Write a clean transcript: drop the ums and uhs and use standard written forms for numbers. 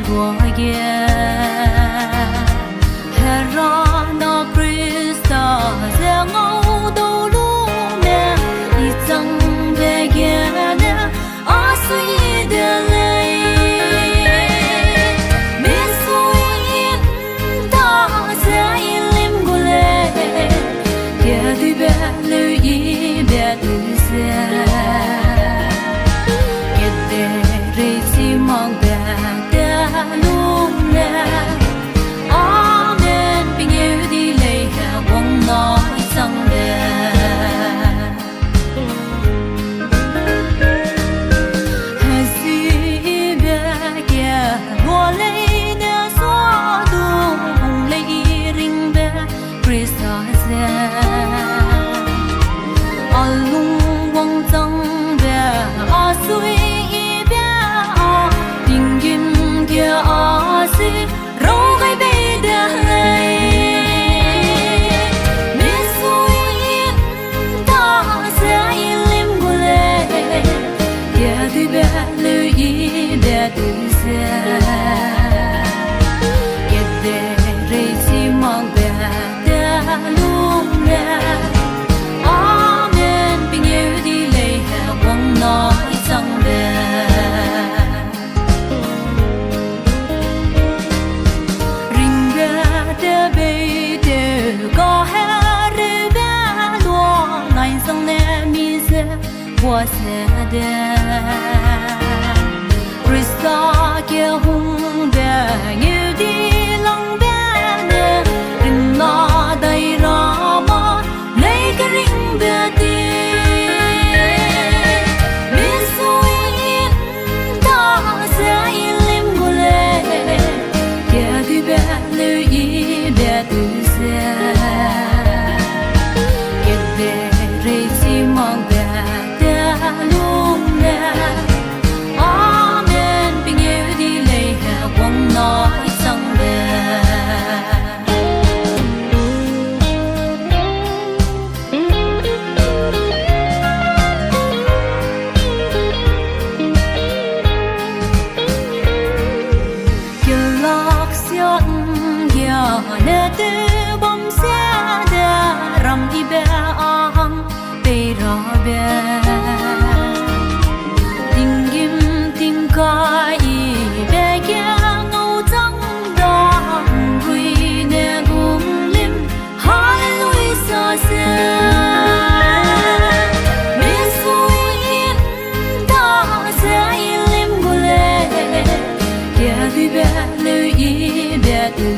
lúa kia hera no Krista sẽ ngâu đâu lúc nè đi chẳng về kia nè ở suy để lấy biết suy ta sẽ im gule kia đi về lưu ý về từ xa mong ta lúc nào Amen bình yêu đi lấy hạ bóng nói rằng hà sĩ bè kia ngô lấy nè xóa đu hùng lấy rinh bè Krista ra ở lung quăng trăng bè ở suy râu gai bay đời biết suy ta sẽ im gule kia đi về lưu ý về từ xa kia để rơi chỉ mong về ta lúc nào Amen bình yêu đi lấy hạ bóng nói rằng về我写的，Krista kia hung bè như đi lòng bè nè, đừng lo đầy rõ mà lấy cái ring bè tiền, biết suy ta sẽ im gule, kia đi bè lưu ý bè từ xa, kia để rơi chỉ mong bè lúc nào Amen bình yêu đi lấy hạ quăng nói rằng kia lọc xiết kia nè tư bom xe đà rằm đi bè ang bê rõ bè cái để kia ngâu trắng đỏ quỳ nè cùng lim hallelujah sa sa biết suy ta sẽ im gule kia đi về lưu ý về từ